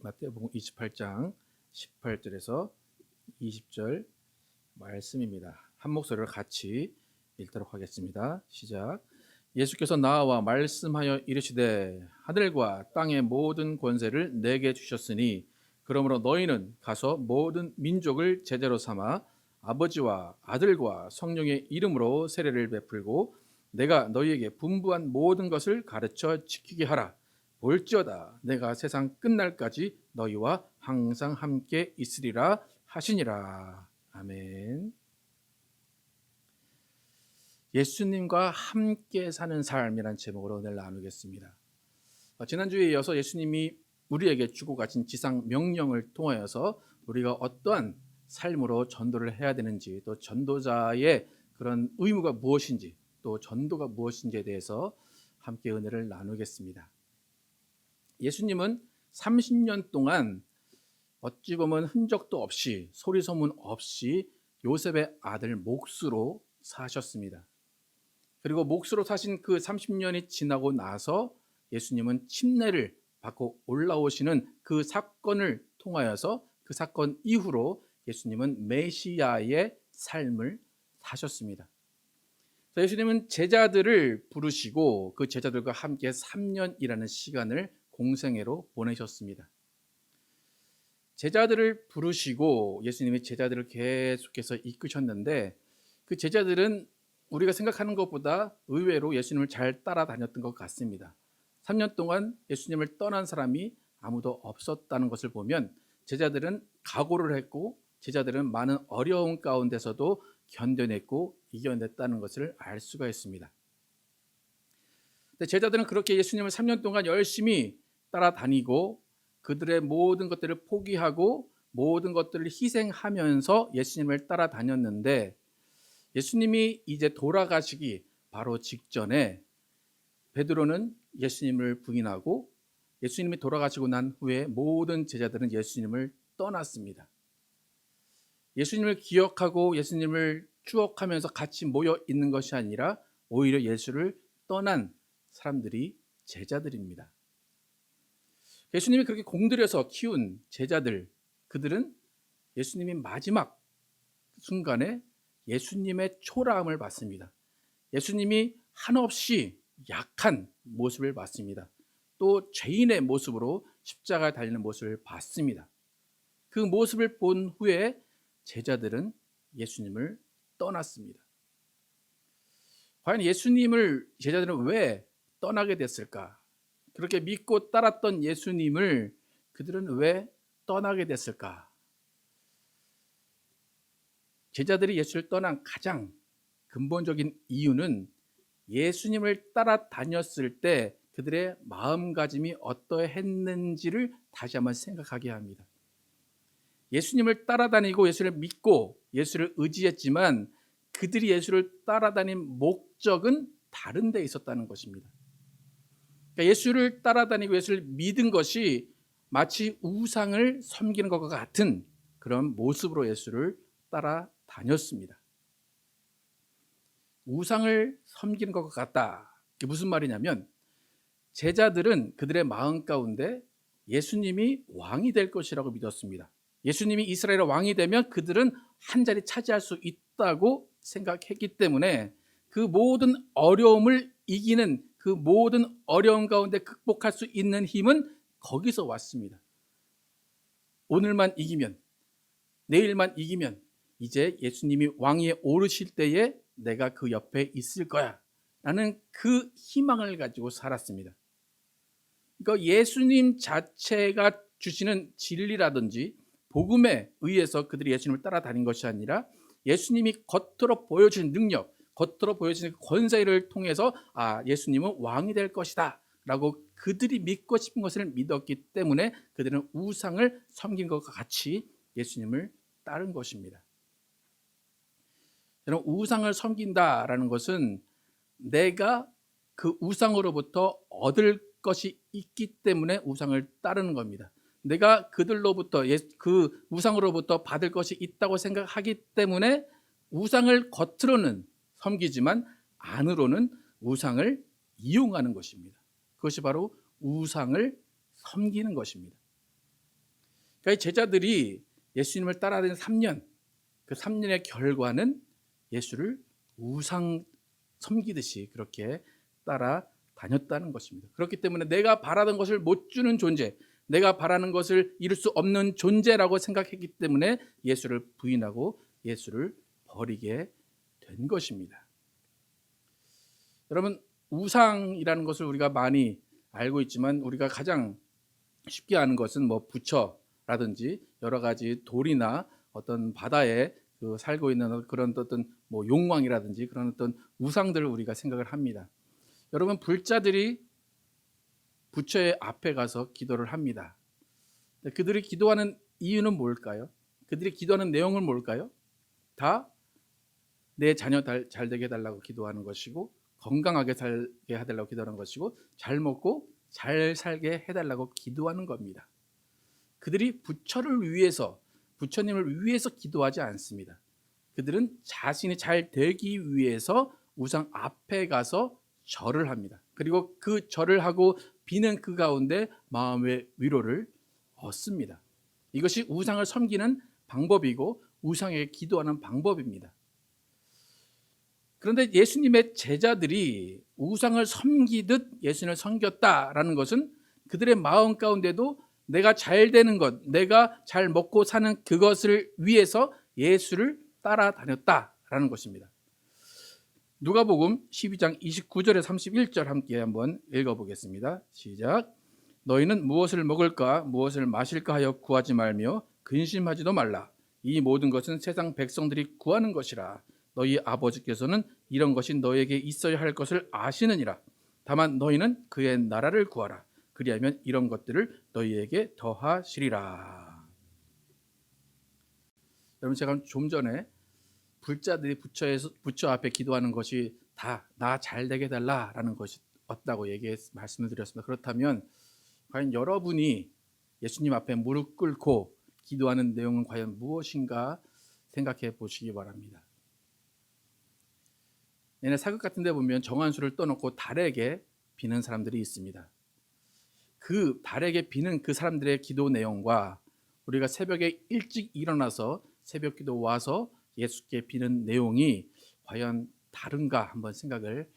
마태복음 28장 18절에서 20절 말씀입니다. 한 목소리로 같이 읽도록 하겠습니다. 시작. 예수께서 나와 말씀하여 이르시되 하늘과 땅의 모든 권세를 내게 주셨으니 그러므로 너희는 가서 모든 민족을 제자로 삼아 아버지와 아들과 성령의 이름으로 세례를 베풀고 내가 너희에게 분부한 모든 것을 가르쳐 지키게 하라. 볼지어다 내가 세상 끝날까지 너희와 항상 함께 있으리라 하시니라. 아멘. 예수님과 함께 사는 삶이란 제목으로 오늘 나누겠습니다. 지난주에 이어서 예수님이 우리에게 주고 가신 지상 명령을 통하여서 우리가 어떠한 삶으로 전도를 해야 되는지, 또 전도자의 그런 의무가 무엇인지, 또 전도가 무엇인지에 대해서 함께 은혜를 나누겠습니다. 예수님은 30년 동안 어찌 보면 흔적도 없이, 소리 소문 없이 요셉의 아들 몫으로 사셨습니다. 그리고 몫으로 사신 그 30년이 지나고 나서 예수님은 침례를 받고 올라오시는 그 사건을 통하여서, 그 사건 이후로 예수님은 메시아의 삶을 사셨습니다. 예수님은 제자들을 부르시고 그 제자들과 함께 3년이라는 시간을 공생애로 보내셨습니다. 제자들을 부르시고 예수님이 제자들을 계속해서 이끄셨는데, 그 제자들은 우리가 생각하는 것보다 의외로 예수님을 잘 따라다녔던 것 같습니다. 3년 동안 예수님을 떠난 사람이 아무도 없었다는 것을 보면 제자들은 각오를 했고, 제자들은 많은 어려움 가운데서도 견뎌냈고 이겨냈다는 것을 알 수가 있습니다. 근데 제자들은 그렇게 예수님을 3년 동안 열심히 따라다니고 그들의 모든 것들을 포기하고 모든 것들을 희생하면서 예수님을 따라다녔는데, 예수님이 이제 돌아가시기 바로 직전에 베드로는 예수님을 부인하고, 예수님이 돌아가시고 난 후에 모든 제자들은 예수님을 떠났습니다. 예수님을 기억하고 예수님을 추억하면서 같이 모여 있는 것이 아니라 오히려 예수를 떠난 사람들이 제자들입니다. 예수님이 그렇게 공들여서 키운 제자들, 그들은 예수님이 마지막 순간에 예수님의 초라함을 받습니다. 예수님이 한없이 약한 모습을 받습니다. 또 죄인의 모습으로 십자가에 달리는 모습을 봤습니다. 그 모습을 본 후에 제자들은 예수님을 떠났습니다. 과연 예수님을 제자들은 왜 떠나게 됐을까? 그렇게 믿고 따랐던 예수님을 그들은 왜 떠나게 됐을까? 제자들이 예수를 떠난 가장 근본적인 이유는 예수님을 따라다녔을 때 그들의 마음가짐이 어떠했는지를 다시 한번 생각하게 합니다. 예수님을 따라다니고 예수를 믿고 예수를 의지했지만 그들이 예수를 따라다닌 목적은 다른 데 있었다는 것입니다. 그러니까 예수를 따라다니고 예수를 믿은 것이 마치 우상을 섬기는 것과 같은 그런 모습으로 예수를 따라다녔습니다. 우상을 섬기는 것과 같다. 이게 무슨 말이냐면, 제자들은 그들의 마음 가운데 예수님이 왕이 될 것이라고 믿었습니다. 예수님이 이스라엘의 왕이 되면 그들은 한 자리 차지할 수 있다고 생각했기 때문에 그 모든 어려움을 이기는, 그 모든 어려움 가운데 극복할 수 있는 힘은 거기서 왔습니다. 오늘만 이기면, 내일만 이기면 이제 예수님이 왕위에 오르실 때에 내가 그 옆에 있을 거야 라는 그 희망을 가지고 살았습니다. 그러니까 예수님 자체가 주시는 진리라든지 복음에 의해서 그들이 예수님을 따라다닌 것이 아니라 예수님이 겉으로 보여주는 능력, 겉으로 보여주는 권세를 통해서 예수님은 왕이 될 것이다 라고 그들이 믿고 싶은 것을 믿었기 때문에 그들은 우상을 섬긴 것과 같이 예수님을 따른 것입니다. 여러분, 우상을 섬긴다라는 것은 내가 그 우상으로부터 얻을 것이 있기 때문에 우상을 따르는 겁니다. 내가 그들로부터, 그 우상으로부터 받을 것이 있다고 생각하기 때문에 우상을 겉으로는 섬기지만 안으로는 우상을 이용하는 것입니다. 그것이 바로 우상을 섬기는 것입니다. 그러니까 제자들이 예수님을 따라다닌 3년, 그 3년의 결과는 예수를 우상 섬기듯이 그렇게 따라다녔다는 것입니다. 그렇기 때문에 내가 바라던 것을 못 주는 존재, 내가 바라는 것을 이룰 수 없는 존재라고 생각했기 때문에 예수를 부인하고 예수를 버리게 된 것입니다. 여러분, 우상이라는 것을 우리가 많이 알고 있지만 우리가 가장 쉽게 아는 것은 뭐 부처라든지 여러 가지 돌이나 어떤 바다에 살고 있는 그런 어떤 뭐 용왕이라든지 그런 어떤 우상들을 우리가 생각을 합니다. 여러분, 불자들이 부처의 앞에 가서 기도를 합니다. 그들이 기도하는 이유는 뭘까요? 그들이 기도하는 내용은 뭘까요? 다 내 자녀 잘 되게 해달라고 기도하는 것이고, 건강하게 살게 해달라고 기도하는 것이고, 잘 먹고 잘 살게 해달라고 기도하는 겁니다. 그들이 부처를 위해서, 부처님을 위해서 기도하지 않습니다. 그들은 자신이 잘 되기 위해서 우상 앞에 가서 절을 합니다. 그리고 그 절을 하고 비는 그 가운데 마음의 위로를 얻습니다. 이것이 우상을 섬기는 방법이고 우상에게 기도하는 방법입니다. 그런데 예수님의 제자들이 우상을 섬기듯 예수님을 섬겼다라는 것은 그들의 마음 가운데도 내가 잘 되는 것, 내가 잘 먹고 사는 그것을 위해서 예수를 따라다녔다라는 것입니다. 누가복음 12장 29절에 31절 함께 한번 읽어보겠습니다. 시작. 너희는 무엇을 먹을까 무엇을 마실까 하여 구하지 말며 근심하지도 말라. 이 모든 것은 세상 백성들이 구하는 것이라. 너희 아버지께서는 이런 것이 너에게 있어야 할 것을 아시느니라. 다만 너희는 그의 나라를 구하라. 그리하면 이런 것들을 너희에게 더하시리라. 여러분, 제가 좀 전에 불자들이 부처 앞에 기도하는 것이 다 나 잘 되게 해달라라는 것이 없다고 말씀을 드렸습니다. 그렇다면 과연 여러분이 예수님 앞에 무릎 꿇고 기도하는 내용은 과연 무엇인가 생각해 보시기 바랍니다. 내내 사극 같은 데 보면 정한수를 떠놓고 달에게 비는 사람들이 있습니다. 그 달에게 비는 그 사람들의 기도 내용과 우리가 새벽에 일찍 일어나서 새벽 기도 와서 예수께 비는 내용이 과연 다른가 한번 생각을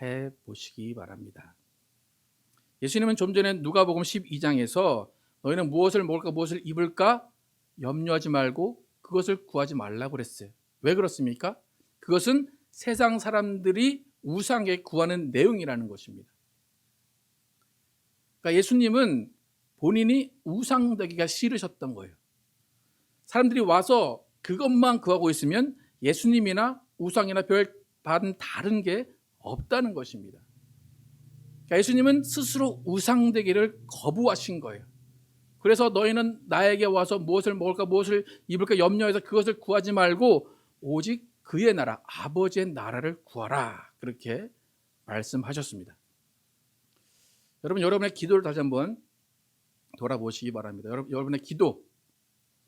해 보시기 바랍니다. 예수님은 좀 전에 누가복음 12장에서 너희는 무엇을 먹을까 무엇을 입을까 염려하지 말고 그것을 구하지 말라고 그랬어요. 왜 그렇습니까? 그것은 세상 사람들이 우상에 구하는 내용이라는 것입니다. 그러니까 예수님은 본인이 우상되기가 싫으셨던 거예요. 사람들이 와서 그것만 구하고 있으면 예수님이나 우상이나 별 다른 게 없다는 것입니다. 그러니까 예수님은 스스로 우상되기를 거부하신 거예요. 그래서 너희는 나에게 와서 무엇을 먹을까 무엇을 입을까 염려해서 그것을 구하지 말고 오직 그의 나라, 아버지의 나라를 구하라. 그렇게 말씀하셨습니다. 여러분, 여러분의 기도를 다시 한번 돌아보시기 바랍니다. 여러분의 기도,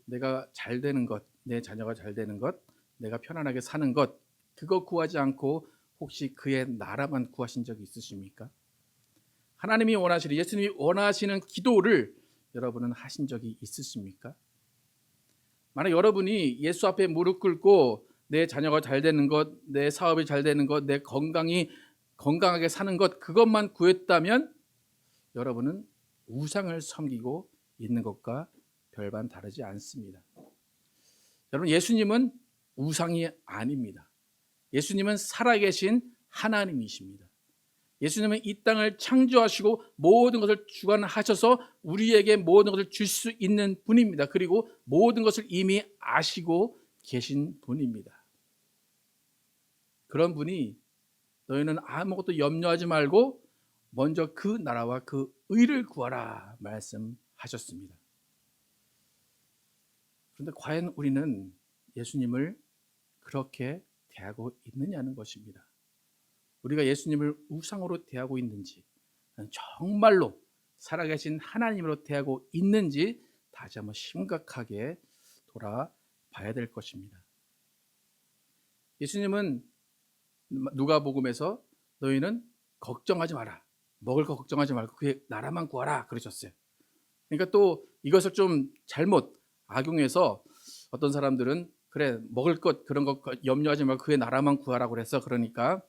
내가 잘 되는 것, 내 자녀가 잘 되는 것, 내가 편안하게 사는 것, 그거 구하지 않고 혹시 그의 나라만 구하신 적이 있으십니까? 하나님이 원하시는, 예수님이 원하시는 기도를 여러분은 하신 적이 있으십니까? 만약 여러분이 예수 앞에 무릎 꿇고 내 자녀가 잘 되는 것, 내 사업이 잘 되는 것, 내 건강하게 사는 것, 그것만 구했다면 여러분은 우상을 섬기고 있는 것과 별반 다르지 않습니다. 여러분, 예수님은 우상이 아닙니다. 예수님은 살아계신 하나님이십니다. 예수님은 이 땅을 창조하시고 모든 것을 주관하셔서 우리에게 모든 것을 줄 수 있는 분입니다. 그리고 모든 것을 이미 아시고 계신 분입니다. 그런 분이 너희는 아무것도 염려하지 말고 먼저 그 나라와 그 의를 구하라 말씀하셨습니다. 그런데 과연 우리는 예수님을 그렇게 대하고 있느냐는 것입니다. 우리가 예수님을 우상으로 대하고 있는지, 정말로 살아계신 하나님으로 대하고 있는지 다시 한번 심각하게 돌아봐야 될 것입니다. 예수님은 누가복음에서 너희는 걱정하지 마라, 먹을 거 걱정하지 말고 그의 나라만 구하라 그러셨어요. 그러니까 또 이것을 좀 잘못 악용해서 어떤 사람들은 그래 먹을 것 그런 것 염려하지 말고 그의 나라만 구하라고 그래서 그러니까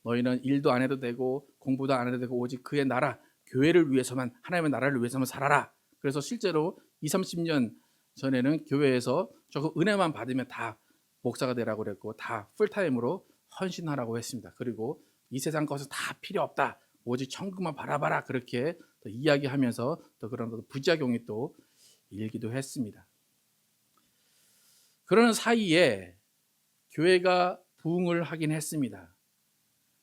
너희는 일도 안 해도 되고 공부도 안 해도 되고 오직 그의 나라 교회를 위해서만 하나님의 나라를 위해서만 살아라. 그래서 실제로 20, 30년 전에는 교회에서 저거 은혜만 받으면 다 목사가 되라고 그랬고 다 풀타임으로 헌신하라고 했습니다. 그리고 이 세상 것은 다 필요 없다. 오직 천국만 바라봐라. 그렇게 또 이야기하면서 또 그런 부작용이 또 일기도 했습니다. 그러는 사이에 교회가 부흥을 하긴 했습니다.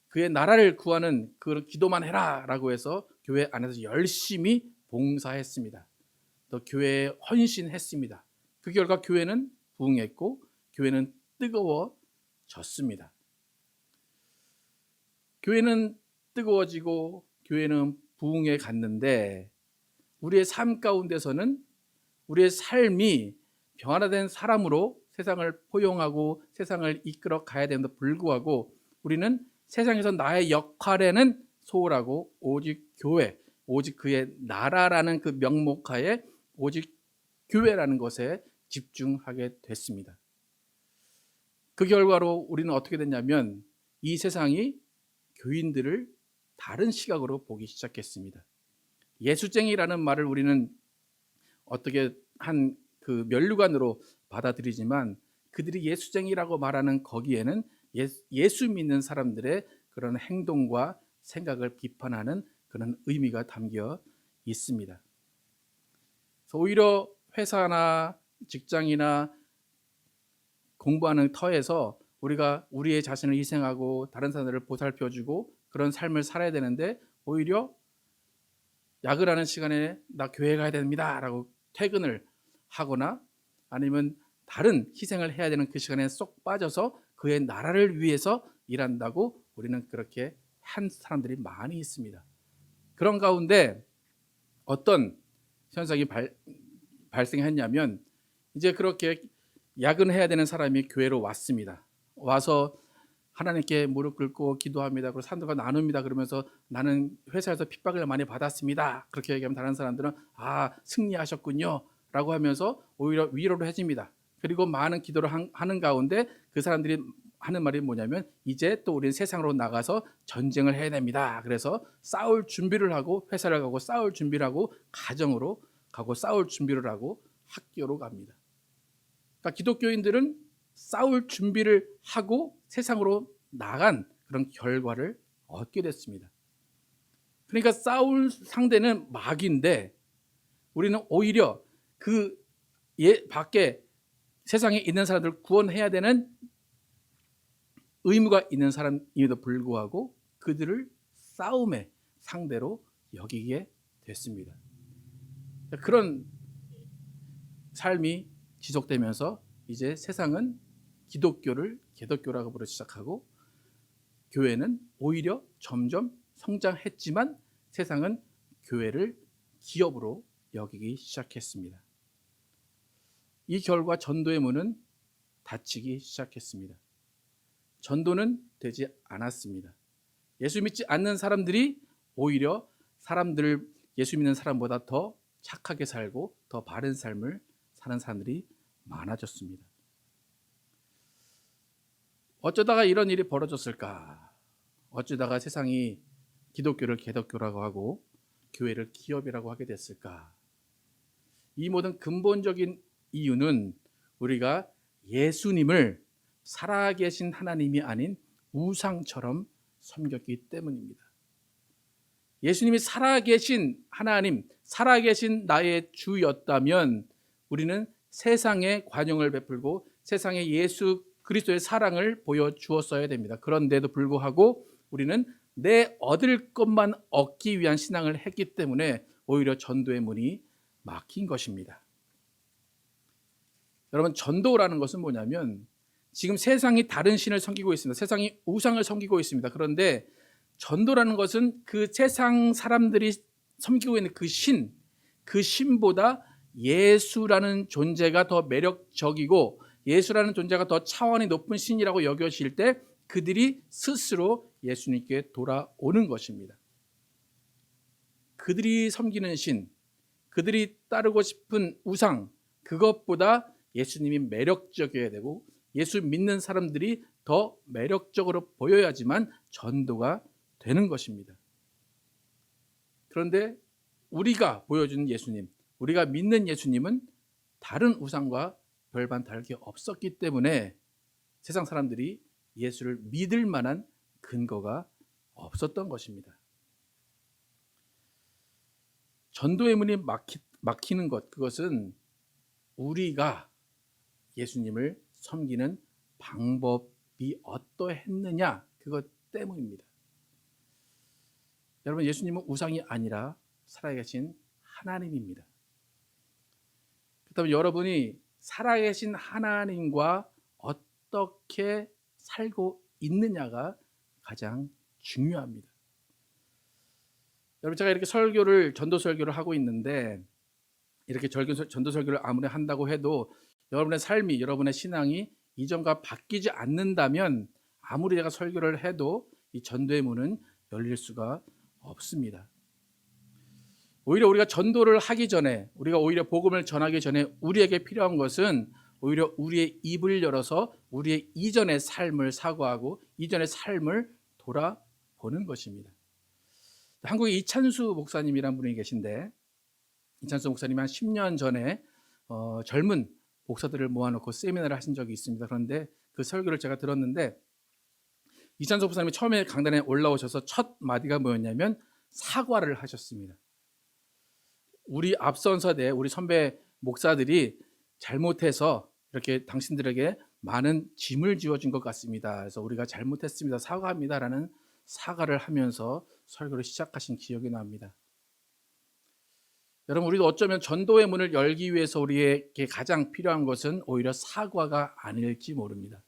그의 나라를 구하는 그 기도만 해라라고 해서 교회 안에서 열심히 봉사했습니다. 또 교회에 헌신했습니다. 그 결과 교회는 부흥했고 교회는 뜨거워졌습니다. 교회는 뜨거워지고 교회는 부흥에 갔는데 우리의 삶 가운데서는 우리의 삶이 변화된 사람으로 세상을 포용하고 세상을 이끌어 가야 되는데 불구하고 우리는 세상에서 나의 역할에는 소홀하고 오직 교회, 오직 그의 나라라는 그 명목하에 오직 교회라는 것에 집중하게 됐습니다. 그 결과로 우리는 어떻게 됐냐면 이 세상이 교인들을 다른 시각으로 보기 시작했습니다. 예수쟁이라는 말을 우리는 어떻게 한 그 면류관으로 받아들이지만 그들이 예수쟁이라고 말하는 거기에는 예수 믿는 사람들의 그런 행동과 생각을 비판하는 그런 의미가 담겨 있습니다. 그래서 오히려 회사나 직장이나 공부하는 터에서 우리가 우리의 자신을 희생하고 다른 사람들을 보살펴주고 그런 삶을 살아야 되는데 오히려 야근하는 시간에 나 교회 가야 됩니다 라고 퇴근을 하거나 아니면 다른 희생을 해야 되는 그 시간에 쏙 빠져서 그의 나라를 위해서 일한다고 우리는 그렇게 한 사람들이 많이 있습니다. 그런 가운데 어떤 현상이 발생했냐면 이제 그렇게 야근해야 되는 사람이 교회로 왔습니다. 와서 하나님께 무릎 꿇고 기도합니다. 그리고 산도가 나눕니다. 그러면서 나는 회사에서 핍박을 많이 받았습니다. 그렇게 얘기하면 다른 사람들은 승리하셨군요 라고 하면서 오히려 위로를 해줍니다. 그리고 많은 기도를 하는 가운데 그 사람들이 하는 말이 뭐냐면 이제 또 우리는 세상으로 나가서 전쟁을 해야 됩니다. 그래서 싸울 준비를 하고 회사를 가고 싸울 준비를 하고 가정으로 가고 싸울 준비를 하고 학교로 갑니다. 그러니까 기독교인들은 싸울 준비를 하고 세상으로 나간 그런 결과를 얻게 됐습니다. 그러니까 싸울 상대는 마귀인데 우리는 오히려 그 밖에 세상에 있는 사람들을 구원해야 되는 의무가 있는 사람임에도 불구하고 그들을 싸움의 상대로 여기게 됐습니다. 그런 삶이 지속되면서 이제 세상은 기독교를 개독교라고 부르기 시작하고 교회는 오히려 점점 성장했지만 세상은 교회를 기업으로 여기기 시작했습니다. 이 결과 전도의 문은 닫히기 시작했습니다. 전도는 되지 않았습니다. 예수 믿지 않는 사람들이 오히려 예수 믿는 사람보다 더 착하게 살고 더 바른 삶을 사는 사람들이 많아졌습니다. 어쩌다가 이런 일이 벌어졌을까? 어쩌다가 세상이 기독교를 개독교라고 하고 교회를 기업이라고 하게 됐을까? 이 모든 근본적인 이유는 우리가 예수님을 살아계신 하나님이 아닌 우상처럼 섬겼기 때문입니다. 예수님이 살아계신 하나님, 살아계신 나의 주였다면 우리는 세상에 관용을 베풀고 세상에 예수 그리스도의 사랑을 보여주었어야 됩니다. 그런데도 불구하고 우리는 내 얻을 것만 얻기 위한 신앙을 했기 때문에 오히려 전도의 문이 막힌 것입니다. 여러분, 전도라는 것은 뭐냐면 지금 세상이 다른 신을 섬기고 있습니다. 세상이 우상을 섬기고 있습니다. 그런데 전도라는 것은 그 세상 사람들이 섬기고 있는 그 신보다 예수라는 존재가 더 매력적이고 예수라는 존재가 더 차원이 높은 신이라고 여겨질 때 그들이 스스로 예수님께 돌아오는 것입니다. 그들이 섬기는 신, 그들이 따르고 싶은 우상, 그것보다 예수님이 매력적이어야 되고 예수 믿는 사람들이 더 매력적으로 보여야지만 전도가 되는 것입니다. 그런데 우리가 보여주는 예수님, 우리가 믿는 예수님은 다른 우상과 별반 다를 게 없었기 때문에 세상 사람들이 예수를 믿을 만한 근거가 없었던 것입니다. 전도의 문이 막히는 것, 그것은 우리가 예수님을 섬기는 방법이 어떠했느냐, 그것 때문입니다. 여러분, 예수님은 우상이 아니라 살아계신 하나님입니다. 그렇다면 여러분이 살아계신 하나님과 어떻게 살고 있느냐가 가장 중요합니다. 여러분, 제가 이렇게 전도 설교를 하고 있는데, 이렇게 전도 설교를 아무리 한다고 해도 여러분의 삶이, 여러분의 신앙이 이전과 바뀌지 않는다면 아무리 제가 설교를 해도 이 전도의 문은 열릴 수가 없습니다. 오히려 우리가 전도를 하기 전에, 우리가 오히려 복음을 전하기 전에 우리에게 필요한 것은 오히려 우리의 입을 열어서 우리의 이전의 삶을 사과하고 이전의 삶을 돌아보는 것입니다. 한국에 이찬수 목사님이라는 분이 계신데, 이찬수 목사님이 한 10년 전에 젊은 목사들을 모아놓고 세미나를 하신 적이 있습니다. 그런데 그 설교를 제가 들었는데, 이찬수 목사님이 처음에 강단에 올라오셔서 첫 마디가 뭐였냐면 사과를 하셨습니다. 우리 앞선 세대, 우리 선배 목사들이 잘못해서 이렇게 당신들에게 많은 짐을 지어준 것 같습니다. 그래서 우리가 잘못했습니다. 사과합니다라는 사과를 하면서 설교를 시작하신 기억이 납니다. 여러분, 우리도 어쩌면 전도의 문을 열기 위해서 우리에게 가장 필요한 것은 오히려 사과가 아닐지 모릅니다.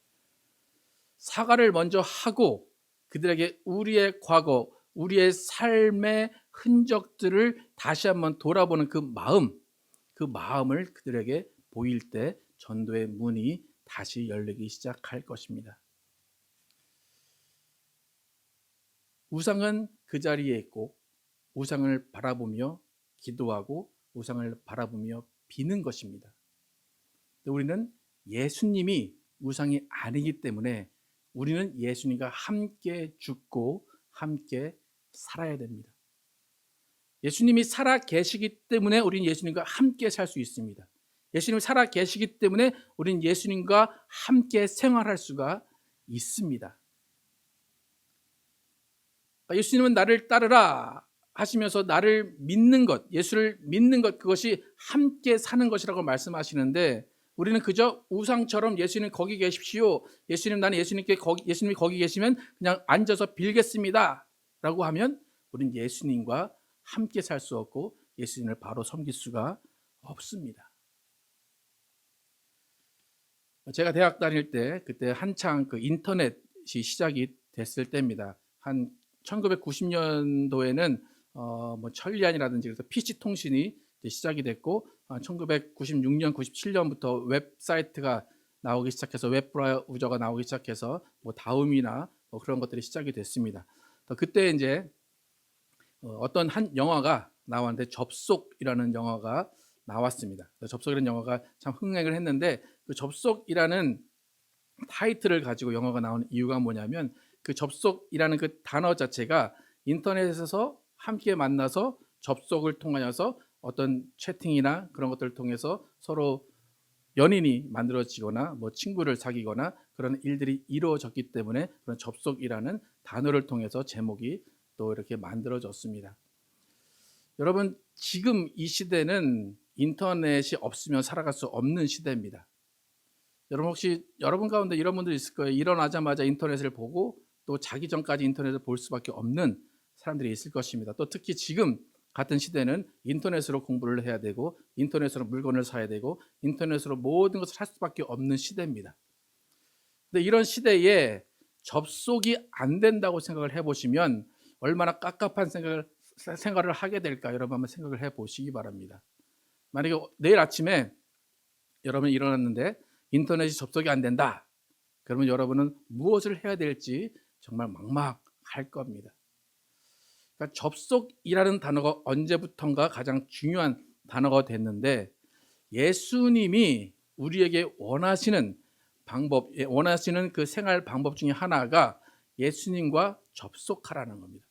사과를 먼저 하고 그들에게 우리의 과거, 우리의 삶의 흔적들을 다시 한번 돌아보는 그 마음을 그들에게 보일 때 전도의 문이 다시 열리기 시작할 것입니다. 우상은 그 자리에 있고 우상을 바라보며 기도하고 우상을 바라보며 비는 것입니다. 우리는 예수님이 우상이 아니기 때문에 우리는 예수님과 함께 죽고 함께 살아야 됩니다. 예수님이 살아 계시기 때문에 우리는 예수님과 함께 살 수 있습니다. 예수님이 살아 계시기 때문에 우리는 예수님과 함께 생활할 수가 있습니다. 예수님은 나를 따르라 하시면서 나를 믿는 것, 예수를 믿는 것, 그것이 함께 사는 것이라고 말씀하시는데, 우리는 그저 우상처럼 예수님 거기 계십시오, 예수님 나는 예수님이 거기 계시면 그냥 앉아서 빌겠습니다 라고 하면 우리는 예수님과 함께 살 수 없고 예수님을 바로 섬길 수가 없습니다. 제가 대학 다닐 때 그때 한창 그 인터넷이 시작이 됐을 때입니다. 한 1990년도에는 뭐 천리안이라든지 그래서 PC 통신이 시작이 됐고 1996년, 97년부터 웹사이트가 나오기 시작해서 웹브라우저가 나오기 시작해서 뭐 다음이나 뭐 그런 것들이 시작이 됐습니다. 그때 이제 어떤 한 영화가 나왔는데 접속이라는 영화가 나왔습니다. 접속이라는 영화가 참 흥행을 했는데 그 접속이라는 타이틀을 가지고 영화가 나온 이유가 뭐냐면 그 접속이라는 그 단어 자체가 인터넷에서 함께 만나서 접속을 통하여서 어떤 채팅이나 그런 것들을 통해서 서로 연인이 만들어지거나 뭐 친구를 사귀거나 그런 일들이 이루어졌기 때문에 그런 접속이라는 단어를 통해서 제목이 또 이렇게 만들어졌습니다. 여러분, 지금 이 시대는 인터넷이 없으면 살아갈 수 없는 시대입니다. 여러분, 혹시 여러분 가운데 이런 분들 있을 거예요. 일어나자마자 인터넷을 보고 또 자기 전까지 인터넷을 볼 수밖에 없는 사람들이 있을 것입니다. 또 특히 지금 같은 시대는 인터넷으로 공부를 해야 되고 인터넷으로 물건을 사야 되고 인터넷으로 모든 것을 할 수밖에 없는 시대입니다. 근데 이런 시대에 접속이 안 된다고 생각을 해보시면 얼마나 깝깝한 생활을 하게 될까 여러분 한번 생각을 해보시기 바랍니다. 만약에 내일 아침에 여러분이 일어났는데 인터넷이 접속이 안 된다, 그러면 여러분은 무엇을 해야 될지 정말 막막할 겁니다. 그러니까 접속이라는 단어가 언제부턴가 가장 중요한 단어가 됐는데 예수님이 우리에게 원하시는 방법, 원하시는 그 생활 방법 중에 하나가 예수님과 접속하라는 겁니다.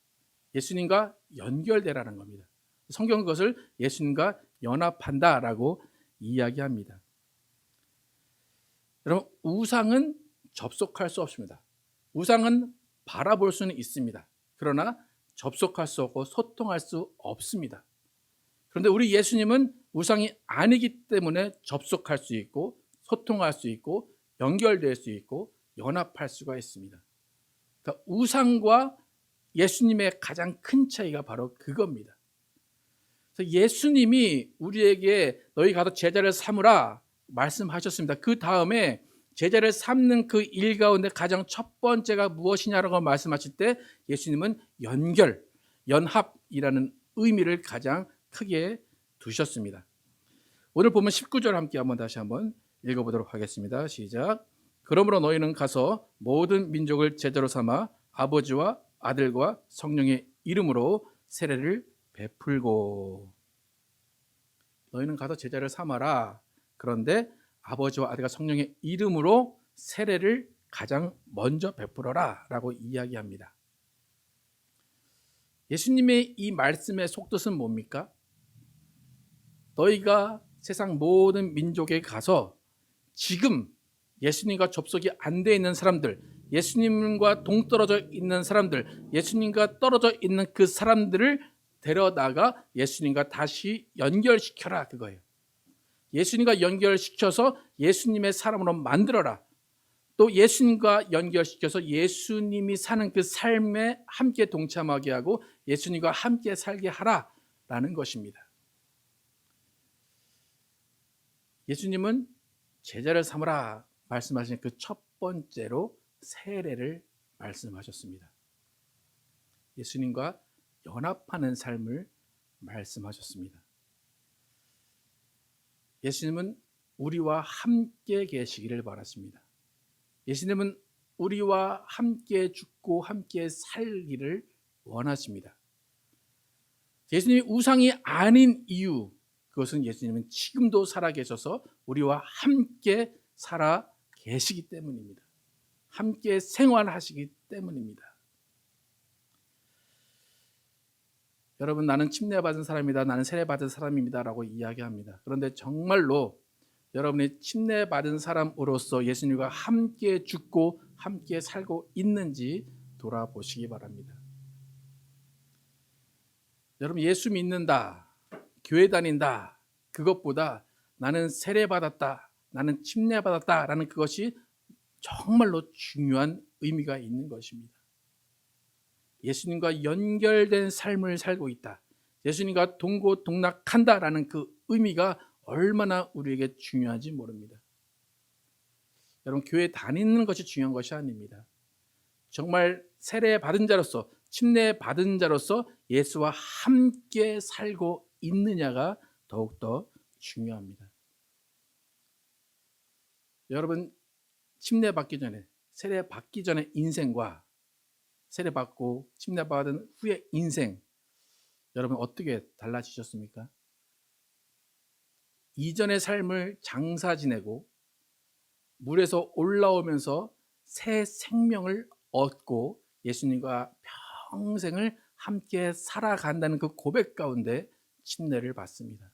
예수님과 연결되라는 겁니다. 성경은 그것을 예수님과 연합한다라고 이야기합니다. 여러분, 우상은 접속할 수 없습니다. 우상은 바라볼 수는 있습니다. 그러나 접속할 수 없고 소통할 수 없습니다. 그런데 우리 예수님은 우상이 아니기 때문에 접속할 수 있고 소통할 수 있고 연결될 수 있고 연합할 수가 있습니다. 그러니까 우상과 예수님의 가장 큰 차이가 바로 그겁니다. 그래서 예수님이 우리에게 너희 가서 제자를 삼으라 말씀하셨습니다. 그 다음에 제자를 삼는 그 일 가운데 가장 첫 번째가 무엇이냐라고 말씀하실 때 예수님은 연결, 연합이라는 의미를 가장 크게 두셨습니다. 오늘 보면 19절 함께 다시 한번 읽어보도록 하겠습니다. 시작. 그러므로 너희는 가서 모든 민족을 제자로 삼아 아버지와 아들과 성령의 이름으로 세례를 베풀고. 너희는 가서 제자를 삼아라. 그런데 아버지와 아들과 성령의 이름으로 세례를 가장 먼저 베풀어라 라고 이야기합니다. 예수님의 이 말씀의 속뜻은 뭡니까? 너희가 세상 모든 민족에 가서 지금 예수님과 접속이 안 돼 있는 사람들, 예수님과 동떨어져 있는 사람들, 예수님과 떨어져 있는 그 사람들을 데려다가 예수님과 다시 연결시켜라, 그거예요. 예수님과 연결시켜서 예수님의 사람으로 만들어라. 또 예수님과 연결시켜서 예수님이 사는 그 삶에 함께 동참하게 하고 예수님과 함께 살게 하라라는 것입니다. 예수님은 제자를 삼으라 말씀하신 그 첫 번째로 세례를 말씀하셨습니다. 예수님과 연합하는 삶을 말씀하셨습니다. 예수님은 우리와 함께 계시기를 바라십니다. 예수님은 우리와 함께 죽고 함께 살기를 원하십니다. 예수님이 우상이 아닌 이유, 그것은 예수님은 지금도 살아계셔서 우리와 함께 살아 계시기 때문입니다. 함께 생활하시기 때문입니다. 여러분, 나는 침례받은 사람이다, 나는 세례받은 사람입니다 라고 이야기합니다. 그런데 정말로 여러분이 침례받은 사람으로서 예수님과 함께 죽고 함께 살고 있는지 돌아보시기 바랍니다. 여러분, 예수 믿는다, 교회 다닌다, 그것보다 나는 세례받았다, 나는 침례받았다 라는 그것이 정말로 중요한 의미가 있는 것입니다. 예수님과 연결된 삶을 살고 있다, 예수님과 동고동락한다라는 그 의미가 얼마나 우리에게 중요한지 모릅니다. 여러분, 교회 다니는 것이 중요한 것이 아닙니다. 정말 세례받은 자로서, 침례받은 자로서 예수와 함께 살고 있느냐가 더욱더 중요합니다. 여러분, 침례받기 전에, 세례받기 전에 인생과 세례받고 침례받은 후의 인생, 여러분 어떻게 달라지셨습니까? 이전의 삶을 장사 지내고 물에서 올라오면서 새 생명을 얻고 예수님과 평생을 함께 살아간다는 그 고백 가운데 침례를 받습니다.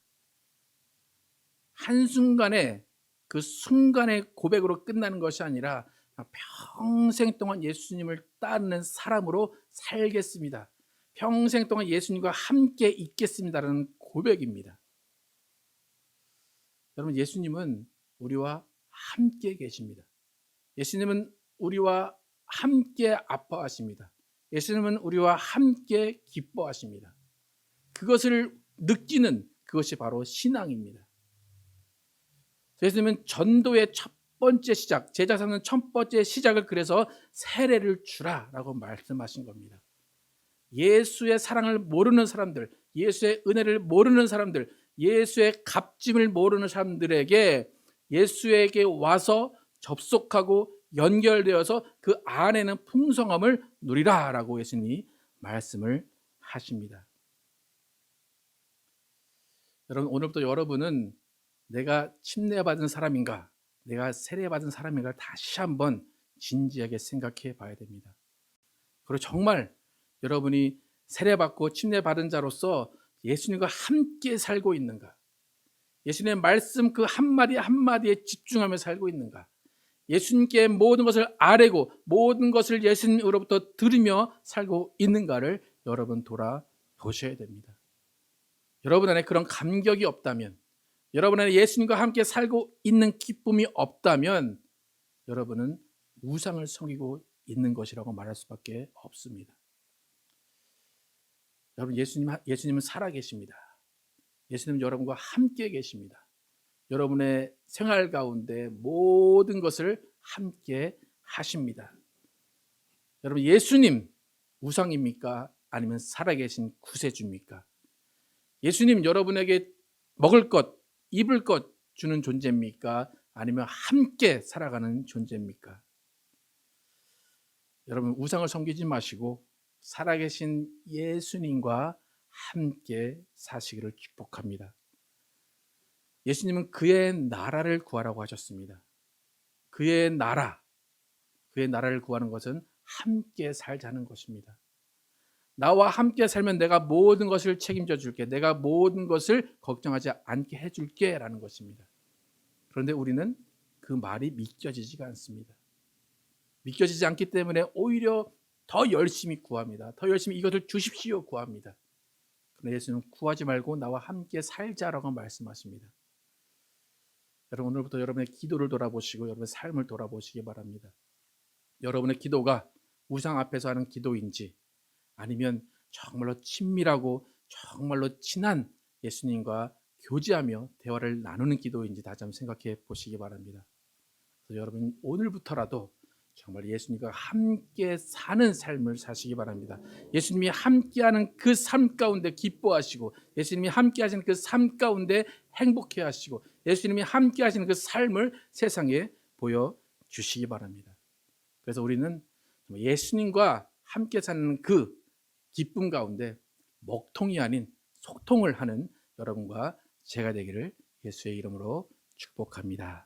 한순간에 그 순간의 고백으로 끝나는 것이 아니라 평생 동안 예수님을 따르는 사람으로 살겠습니다, 평생 동안 예수님과 함께 있겠습니다라는 고백입니다. 여러분, 예수님은 우리와 함께 계십니다. 예수님은 우리와 함께 아파하십니다. 예수님은 우리와 함께 기뻐하십니다. 그것을 느끼는 그것이 바로 신앙입니다. 예수님은 전도의 첫 번째 시작, 제자 삼는 첫 번째 시작을 그래서 세례를 주라라고 말씀하신 겁니다. 예수의 사랑을 모르는 사람들, 예수의 은혜를 모르는 사람들, 예수의 값짐을 모르는 사람들에게 예수에게 와서 접속하고 연결되어서 그 안에는 풍성함을 누리라라고 예수님이 말씀을 하십니다. 여러분, 오늘부터 여러분은 내가 침례받은 사람인가, 내가 세례받은 사람인가를 다시 한번 진지하게 생각해 봐야 됩니다. 그리고 정말 여러분이 세례받고 침례받은 자로서 예수님과 함께 살고 있는가, 예수님의 말씀 그 한마디 한마디에 집중하며 살고 있는가, 예수님께 모든 것을 아뢰고 모든 것을 예수님으로부터 들으며 살고 있는가를 여러분 돌아보셔야 됩니다. 여러분 안에 그런 감격이 없다면, 여러분 안에 예수님과 함께 살고 있는 기쁨이 없다면 여러분은 우상을 섬기고 있는 것이라고 말할 수밖에 없습니다. 여러분, 예수님은 살아계십니다. 예수님은 여러분과 함께 계십니다. 여러분의 생활 가운데 모든 것을 함께 하십니다. 여러분, 예수님 우상입니까? 아니면 살아계신 구세주입니까? 예수님 여러분에게 먹을 것, 입을 것 주는 존재입니까? 아니면 함께 살아가는 존재입니까? 여러분, 우상을 섬기지 마시고 살아계신 예수님과 함께 사시기를 축복합니다. 예수님은 그의 나라를 구하라고 하셨습니다. 그의 나라를 구하는 것은 함께 살자는 것입니다. 나와 함께 살면 내가 모든 것을 책임져 줄게, 내가 모든 것을 걱정하지 않게 해줄게 라는 것입니다. 그런데 우리는 그 말이 믿겨지지가 않습니다. 믿겨지지 않기 때문에 오히려 더 열심히 구합니다. 더 열심히 이것을 주십시오 구합니다. 그런데 예수님은 구하지 말고 나와 함께 살자라고 말씀하십니다. 여러분, 오늘부터 여러분의 기도를 돌아보시고 여러분의 삶을 돌아보시기 바랍니다. 여러분의 기도가 우상 앞에서 하는 기도인지, 아니면 정말로 친밀하고 정말로 친한 예수님과 교제하며 대화를 나누는 기도인지 다시 한번 생각해 보시기 바랍니다. 그래서 여러분, 오늘부터라도 정말 예수님과 함께 사는 삶을 사시기 바랍니다. 예수님이 함께하는 그 삶 가운데 기뻐하시고, 예수님이 함께하시는 그 삶 가운데 행복해 하시고, 예수님이 함께하시는 그 삶을 세상에 보여주시기 바랍니다. 그래서 우리는 예수님과 함께 사는 그 기쁨 가운데 먹통이 아닌 소통을 하는 여러분과 제가 되기를 예수의 이름으로 축복합니다.